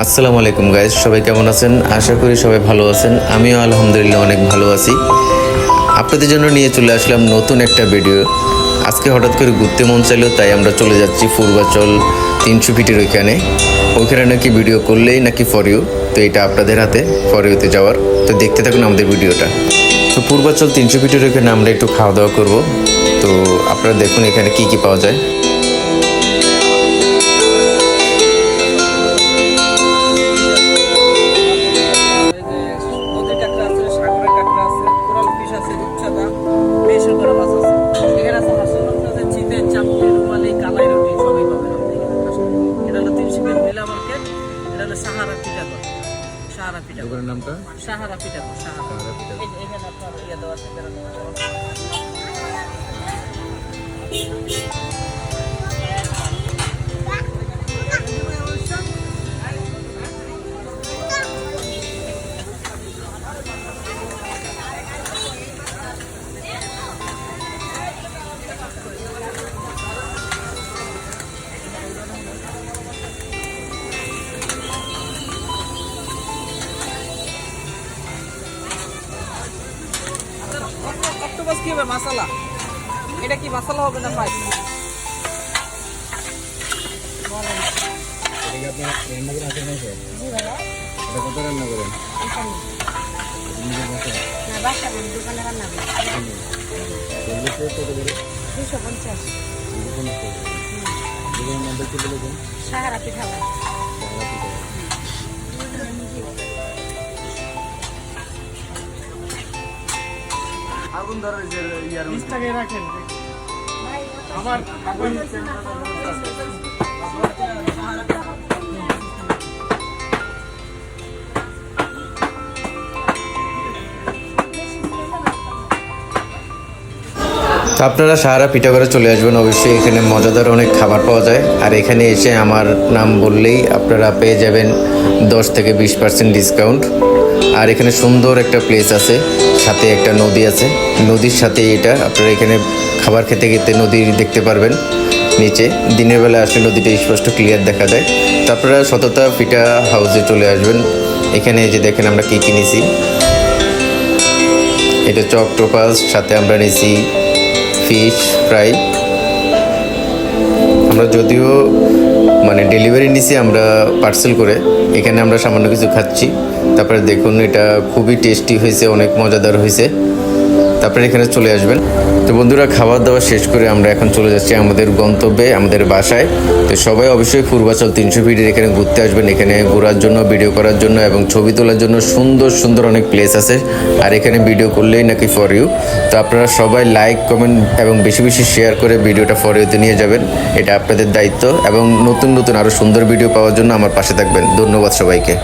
আসসালামু আলাইকুম গাইস, সবাই কেমন আছেন? আশা করি সবাই ভালো আছেন। আমিও আলহামদুলিল্লাহ অনেক ভালো আছি। আপনাদের জন্য নিয়ে চলে আসলাম নতুন একটা ভিডিও। আজকে হঠাৎ করে ঘুরতে মন চাইলো, তাই আমরা চলে যাচ্ছি পূর্বাচল 300 ফিটের ওইখানে নাকি ভিডিও করলেই নাকি ফর ইউ। তো এটা আপনাদের হাতে ফর ইউতে যাওয়ার। তো দেখতে থাকুন আমাদের ভিডিওটা। তো পূর্বাচল 300 ফিটের ওইখানে আমরা একটু খাওয়া দাওয়া করবো। তো আপনারা দেখুন এখানে কি কি পাওয়া যায়। নামটা সাহারা পিঠা এখানে আপনার ইয়ে দেওয়া আছে। অক্টোপাস কি হবে? মশলা, এটা কি মশলা হবে না ফ্রাই? রান্না করে আসেন নাই স্যার? এটা কত রান্না করেন? সাহারা পিঠা আগুন ধরে যে ইয়ার 20 টাকায় রাখেন আমার তো আপনারা সাহারা পিঠা করে চলে আসবেন। অবশ্যই এখানে মজাদার অনেক খাবার পাওয়া যায়। আর এখানে এসে আমার নাম বললেই আপনারা পেয়ে যাবেন 10 থেকে 20% ডিসকাউন্ট। আর এখানে সুন্দর একটা প্লেস আছে, সাথে একটা নদী আছে। নদীর সাথে এটা আপনারা এখানে খাবার খেতে খেতে নদী দেখতে পারবেন নিচে। দিনের বেলা আসলে নদীটা স্পষ্ট ক্লিয়ার দেখা যায়। তো আপনারা সততা পিঠা হাউসে চলে আসবেন। এখানে যে দেখেন আমরা কী কিনেছি, এটা অক্টোপাস, সাথে আমরা নিয়েছি ফিশ ফ্রাই। আমরা যদিও ডেলিভারি নিছি, আমরা পার্সেল করে। এখানে আমরা সামান্য কিছু খাচ্ছি। তারপরে দেখুন এটা খুবই টেস্টি হয়েছে, অনেক মজাদার হয়েছে। তারপরে এখানে চলে আসবেন। তো বন্ধুরা, খাবার দাওয়া শেষ করে আমরা এখন চলে যাচ্ছি আমাদের গন্তব্যে, আমাদের বাসায়। তো সবাই অবশ্যই পূর্বাচল 300 ফিটের এখানে ঘুরতে আসবেন। এখানে ঘোরার জন্য, ভিডিও করার জন্য এবং ছবি তোলার জন্য সুন্দর সুন্দর অনেক প্লেস আছে। আর এখানে ভিডিও করলেই নাকি ফর ইউ। তো আপনারা সবাই লাইক, কমেন্ট এবং বেশি বেশি শেয়ার করে ভিডিওটা ফর ইউতে নিয়ে যাবেন। এটা আপনাদের দায়িত্ব। এবং নতুন নতুন আরও সুন্দর ভিডিও পাওয়ার জন্য আমার পাশে থাকবেন। ধন্যবাদ সবাইকে।